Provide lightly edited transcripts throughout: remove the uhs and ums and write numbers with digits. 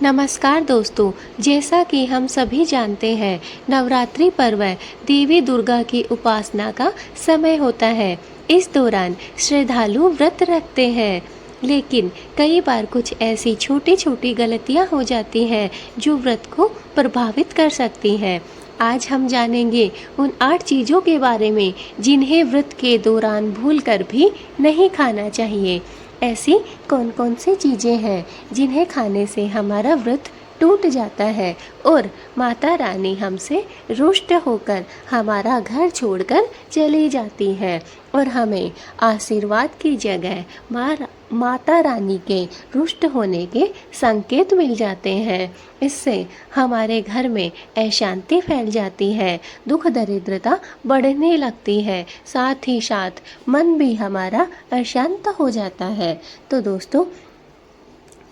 नमस्कार दोस्तों। जैसा कि हम सभी जानते हैं, नवरात्रि पर्व देवी दुर्गा की उपासना का समय होता है। इस दौरान श्रद्धालु व्रत रखते हैं, लेकिन कई बार कुछ ऐसी छोटी छोटी गलतियां हो जाती हैं जो व्रत को प्रभावित कर सकती हैं। आज हम जानेंगे उन 8 चीज़ों के बारे में जिन्हें व्रत के दौरान भूलकर भी नहीं खाना चाहिए। ऐसी कौन कौन सी चीज़ें हैं जिन्हें खाने से हमारा व्रत टूट जाता है और माता रानी हमसे रुष्ट होकर हमारा घर छोड़कर चली जाती है और हमें आशीर्वाद की जगह माता रानी के रुष्ट होने के संकेत मिल जाते हैं। इससे हमारे घर में अशांति फैल जाती है, दुख दरिद्रता बढ़ने लगती है, साथ ही साथ मन भी हमारा अशांत हो जाता है। तो दोस्तों,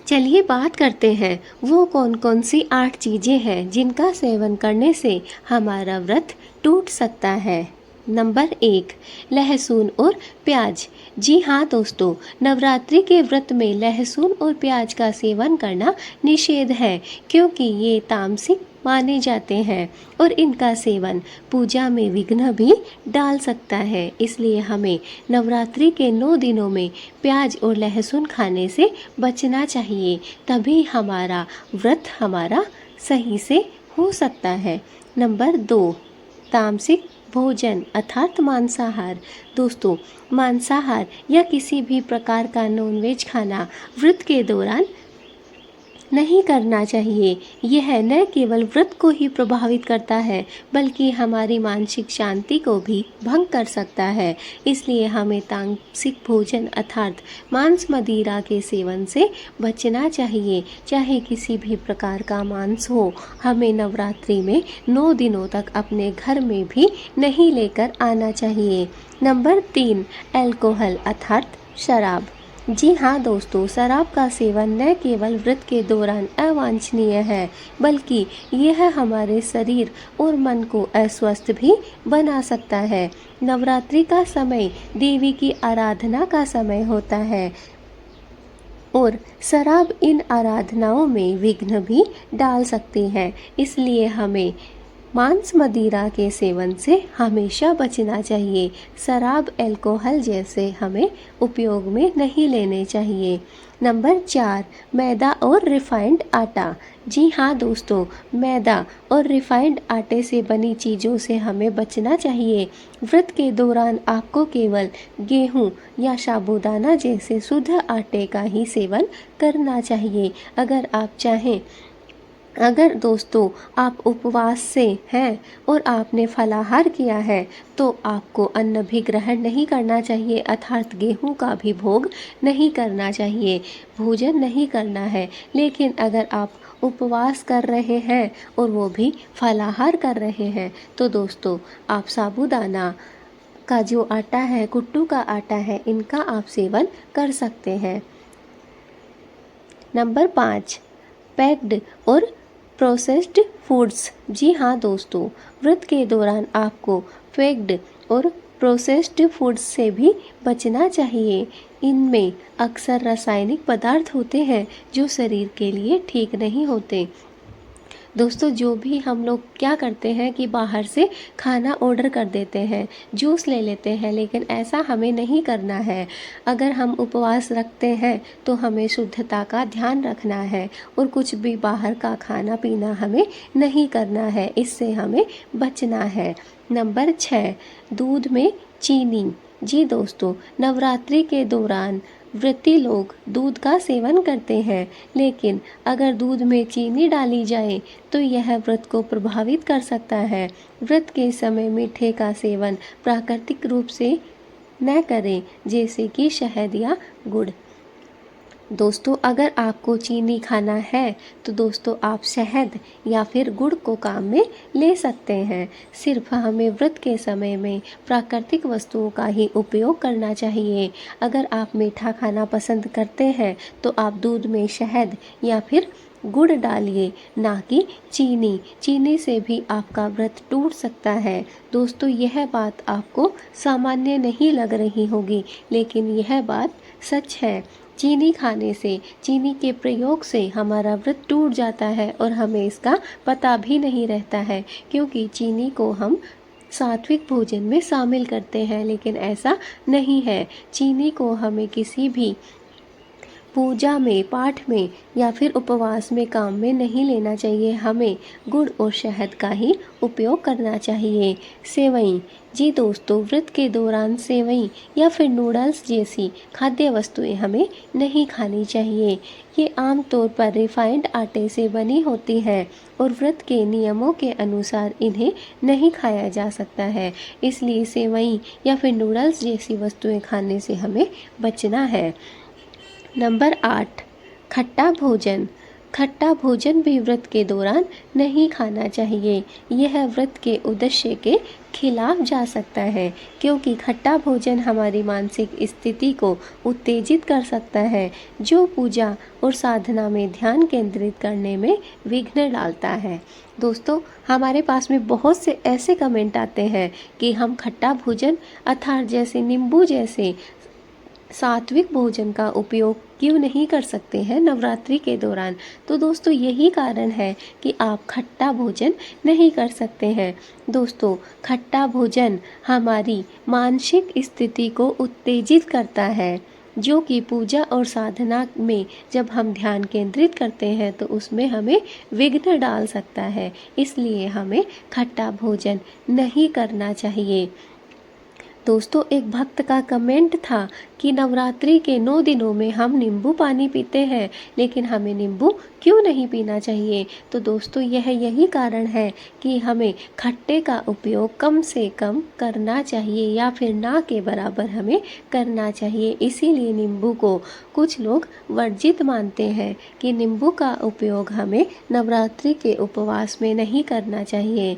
चलिए बात करते हैं वो कौन कौन सी 8 चीज़ें हैं जिनका सेवन करने से हमारा व्रत टूट सकता है। नंबर 1, लहसुन और प्याज। जी हाँ दोस्तों, नवरात्रि के व्रत में लहसुन और प्याज का सेवन करना निषेध है, क्योंकि ये तामसिक माने जाते हैं और इनका सेवन पूजा में विघ्न भी डाल सकता है। इसलिए हमें नवरात्रि के 9 दिनों में प्याज और लहसुन खाने से बचना चाहिए, तभी हमारा व्रत सही से हो सकता है। नंबर 2, तामसिक भोजन अर्थात मांसाहार। दोस्तों, मांसाहार या किसी भी प्रकार का नॉनवेज खाना व्रत के दौरान नहीं करना चाहिए। यह न केवल व्रत को ही प्रभावित करता है, बल्कि हमारी मानसिक शांति को भी भंग कर सकता है। इसलिए हमें तामसिक भोजन अर्थात मांस मदिरा के सेवन से बचना चाहिए, चाहे किसी भी प्रकार का मांस हो। हमें नवरात्रि में 9 दिनों तक अपने घर में भी नहीं लेकर आना चाहिए। नंबर 3, अल्कोहल अर्थात शराब। जी हाँ दोस्तों, शराब का सेवन न केवल व्रत के दौरान अवांछनीय है, बल्कि यह हमारे शरीर और मन को अस्वस्थ भी बना सकता है। नवरात्रि का समय देवी की आराधना का समय होता है और शराब इन आराधनाओं में विघ्न भी डाल सकती है। इसलिए हमें मांस मदिरा के सेवन से हमेशा बचना चाहिए। शराब, अल्कोहल जैसे हमें उपयोग में नहीं लेने चाहिए। नंबर 4, मैदा और रिफाइंड आटा। जी हाँ दोस्तों, मैदा और रिफाइंड आटे से बनी चीज़ों से हमें बचना चाहिए। व्रत के दौरान आपको केवल गेहूँ या साबूदाना जैसे शुद्ध आटे का ही सेवन करना चाहिए। अगर दोस्तों आप उपवास से हैं और आपने फलाहार किया है, तो आपको अन्न भी ग्रहण नहीं करना चाहिए, अर्थात गेहूं का भी भोग नहीं करना चाहिए, भोजन नहीं करना है। लेकिन अगर आप उपवास कर रहे हैं और वो भी फलाहार कर रहे हैं, तो दोस्तों आप साबूदाना का जो आटा है, कुट्टू का आटा है, इनका आप सेवन कर सकते हैं। नंबर 5, पैक्ड और प्रोसेस्ड फूड्स। जी हाँ दोस्तों, व्रत के दौरान आपको पैक्ड और प्रोसेस्ड फूड्स से भी बचना चाहिए। इनमें अक्सर रासायनिक पदार्थ होते हैं जो शरीर के लिए ठीक नहीं होते। दोस्तों, जो भी हम लोग क्या करते हैं कि बाहर से खाना ऑर्डर कर देते हैं, जूस ले लेते हैं, लेकिन ऐसा हमें नहीं करना है। अगर हम उपवास रखते हैं तो हमें शुद्धता का ध्यान रखना है और कुछ भी बाहर का खाना पीना हमें नहीं करना है, इससे हमें बचना है। नंबर 6, दूध में चीनी। जी दोस्तों, नवरात्रि के दौरान व्रती लोग दूध का सेवन करते हैं, लेकिन अगर दूध में चीनी डाली जाए तो यह व्रत को प्रभावित कर सकता है। व्रत के समय मीठे का सेवन प्राकृतिक रूप से न करें, जैसे कि शहद या गुड़। दोस्तों, अगर आपको चीनी खाना है तो दोस्तों आप शहद या फिर गुड़ को काम में ले सकते हैं। सिर्फ हमें व्रत के समय में प्राकृतिक वस्तुओं का ही उपयोग करना चाहिए। अगर आप मीठा खाना पसंद करते हैं तो आप दूध में शहद या फिर गुड़ डालिए, ना कि चीनी। चीनी से भी आपका व्रत टूट सकता है। दोस्तों, यह बात आपको सामान्य नहीं लग रही होगी, लेकिन यह बात सच है। चीनी खाने से, चीनी के प्रयोग से हमारा व्रत टूट जाता है और हमें इसका पता भी नहीं रहता है, क्योंकि चीनी को हम सात्विक भोजन में शामिल करते हैं, लेकिन ऐसा नहीं है। चीनी को हमें किसी भी पूजा में, पाठ में या फिर उपवास में काम में नहीं लेना चाहिए। हमें गुड़ और शहद का ही उपयोग करना चाहिए। सेवई, जी दोस्तों, व्रत के दौरान सेवई या फिर नूडल्स जैसी खाद्य वस्तुएं हमें नहीं खानी चाहिए। ये आमतौर पर रिफाइंड आटे से बनी होती है और व्रत के नियमों के अनुसार इन्हें नहीं खाया जा सकता है। इसलिए सेवई या फिर नूडल्स जैसी वस्तुएं खाने से हमें बचना है। नंबर 8, खट्टा भोजन। खट्टा भोजन भी व्रत के दौरान नहीं खाना चाहिए। यह व्रत के उद्देश्य के खिलाफ जा सकता है, क्योंकि खट्टा भोजन हमारी मानसिक स्थिति को उत्तेजित कर सकता है, जो पूजा और साधना में ध्यान केंद्रित करने में विघ्न डालता है। दोस्तों, हमारे पास में बहुत से ऐसे कमेंट आते हैं कि हम खट्टा भोजन अर्थात जैसे नींबू जैसे सात्विक भोजन का उपयोग क्यों नहीं कर सकते हैं नवरात्रि के दौरान। तो दोस्तों, यही कारण है कि आप खट्टा भोजन नहीं कर सकते हैं। दोस्तों, खट्टा भोजन हमारी मानसिक स्थिति को उत्तेजित करता है, जो कि पूजा और साधना में जब हम ध्यान केंद्रित करते हैं तो उसमें हमें विघ्न डाल सकता है। इसलिए हमें खट्टा भोजन नहीं करना चाहिए। दोस्तों, एक भक्त का कमेंट था कि नवरात्रि के 9 दिनों में हम नींबू पानी पीते हैं, लेकिन हमें नींबू क्यों नहीं पीना चाहिए। तो दोस्तों, यही कारण है कि हमें खट्टे का उपयोग कम से कम करना चाहिए या फिर ना के बराबर हमें करना चाहिए। इसीलिए नींबू को कुछ लोग वर्जित मानते हैं कि नींबू का उपयोग हमें नवरात्रि के उपवास में नहीं करना चाहिए।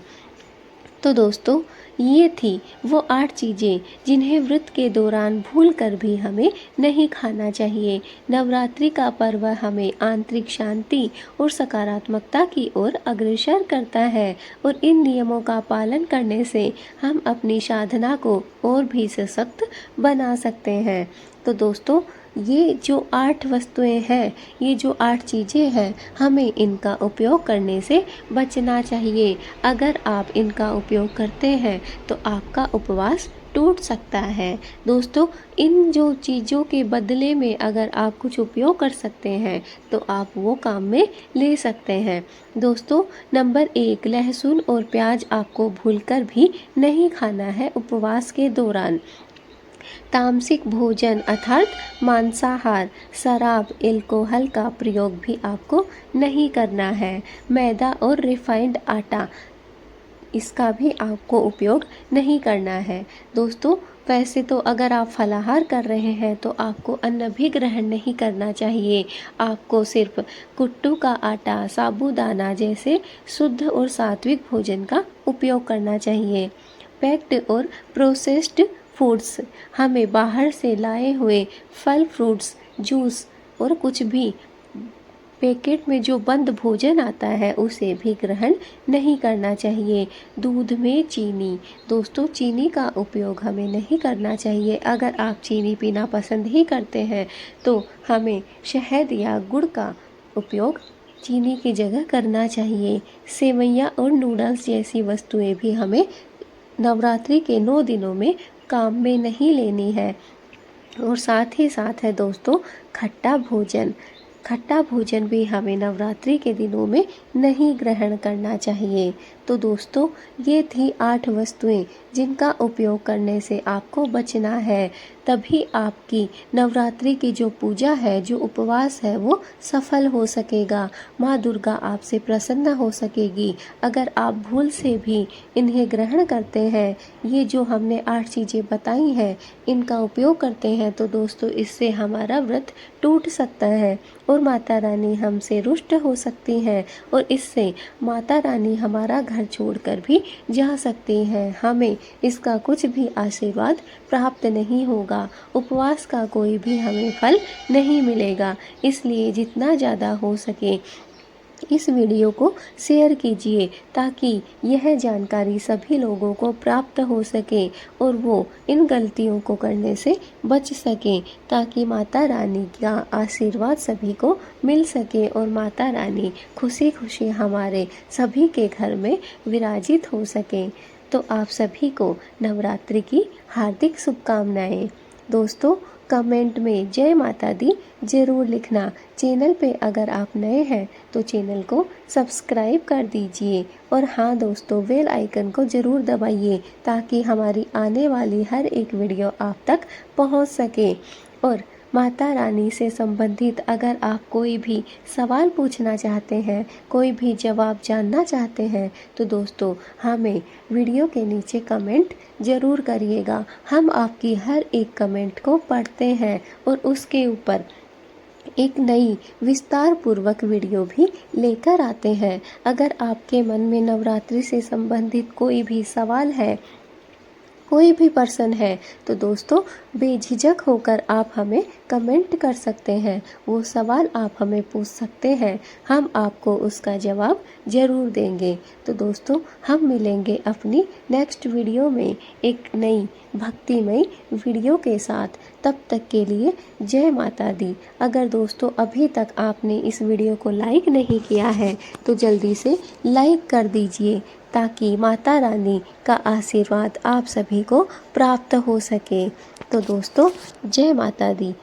तो दोस्तों, ये थी वो 8 चीज़ें जिन्हें व्रत के दौरान भूल कर भी हमें नहीं खाना चाहिए। नवरात्रि का पर्व हमें आंतरिक शांति और सकारात्मकता की ओर अग्रसर करता है और इन नियमों का पालन करने से हम अपनी साधना को और भी सशक्त बना सकते हैं। तो दोस्तों, ये जो 8 वस्तुएं हैं, ये जो 8 चीज़ें हैं, हमें इनका उपयोग करने से बचना चाहिए। अगर आप इनका उपयोग करते हैं तो आपका उपवास टूट सकता है। दोस्तों, इन जो चीज़ों के बदले में अगर आप कुछ उपयोग कर सकते हैं तो आप वो काम में ले सकते हैं। दोस्तों, नंबर 1, लहसुन और प्याज आपको भूलकर भी नहीं खाना है उपवास के दौरान। तामसिक भोजन अर्थात मांसाहार, शराब, एल्कोहल का प्रयोग भी आपको नहीं करना है। मैदा और रिफाइंड आटा, इसका भी आपको उपयोग नहीं करना है। दोस्तों, वैसे तो अगर आप फलाहार कर रहे हैं तो आपको अन्न भी ग्रहण नहीं करना चाहिए। आपको सिर्फ कुट्टू का आटा, साबूदाना जैसे शुद्ध और सात्विक भोजन का उपयोग करना चाहिए। पैक्ड और प्रोसेस्ड फूड्स, हमें बाहर से लाए हुए फल, फ्रूट्स, जूस और कुछ भी पैकेट में जो बंद भोजन आता है उसे भी ग्रहण नहीं करना चाहिए। दूध में चीनी, दोस्तों, चीनी का उपयोग हमें नहीं करना चाहिए। अगर आप चीनी पीना पसंद ही करते हैं तो हमें शहद या गुड़ का उपयोग चीनी की जगह करना चाहिए। सेवइयाँ और नूडल्स जैसी वस्तुएं भी हमें नवरात्रि के 9 दिनों में काम में नहीं लेनी है। और साथ ही साथ है दोस्तों, खट्टा भोजन भी हमें नवरात्रि के दिनों में नहीं ग्रहण करना चाहिए। तो दोस्तों, ये थी 8 वस्तुएं जिनका उपयोग करने से आपको बचना है। तभी आपकी नवरात्रि की जो पूजा है, जो उपवास है, वो सफल हो सकेगा। माँ दुर्गा आपसे प्रसन्न हो सकेगी। अगर आप भूल से भी इन्हें ग्रहण करते हैं, ये जो हमने 8 चीज़ें बताई हैं, इनका उपयोग करते हैं, तो दोस्तों, इससे हमारा व्रत टूट सकता है और माता रानी हमसे रुष्ट हो सकती हैं और इससे माता रानी हमारा घर छोड़कर भी जा सकती हैं। हमें इसका कुछ भी आशीर्वाद प्राप्त नहीं होगा। उपवास का कोई भी हमें फल नहीं मिलेगा। इसलिए जितना ज़्यादा हो सके इस वीडियो को शेयर कीजिए ताकि यह जानकारी सभी लोगों को प्राप्त हो सके और वो इन गलतियों को करने से बच सकें, ताकि माता रानी का आशीर्वाद सभी को मिल सके और माता रानी खुशी खुशी हमारे सभी के घर में विराजित हो सके। तो आप सभी को नवरात्रि की हार्दिक शुभकामनाएं। दोस्तों, कमेंट में जय माता दी ज़रूर लिखना। चैनल पे अगर आप नए हैं तो चैनल को सब्सक्राइब कर दीजिए और हाँ दोस्तों, बेल आइकन को ज़रूर दबाइए ताकि हमारी आने वाली हर एक वीडियो आप तक पहुंच सके। और माता रानी से संबंधित अगर आप कोई भी सवाल पूछना चाहते हैं, कोई भी जवाब जानना चाहते हैं, तो दोस्तों हमें वीडियो के नीचे कमेंट ज़रूर करिएगा। हम आपकी हर एक कमेंट को पढ़ते हैं और उसके ऊपर एक नई विस्तार पूर्वक वीडियो भी लेकर आते हैं। अगर आपके मन में नवरात्रि से संबंधित कोई भी सवाल है, कोई भी पर्सन है, तो दोस्तों बेझिझक होकर आप हमें कमेंट कर सकते हैं। वो सवाल आप हमें पूछ सकते हैं, हम आपको उसका जवाब ज़रूर देंगे। तो दोस्तों, हम मिलेंगे अपनी नेक्स्ट वीडियो में एक नई भक्तिमय वीडियो के साथ। तब तक के लिए जय माता दी। अगर दोस्तों अभी तक आपने इस वीडियो को लाइक नहीं किया है तो जल्दी से लाइक कर दीजिए ताकि माता रानी का आशीर्वाद आप सभी को प्राप्त हो सके। तो दोस्तों, जय माता दी।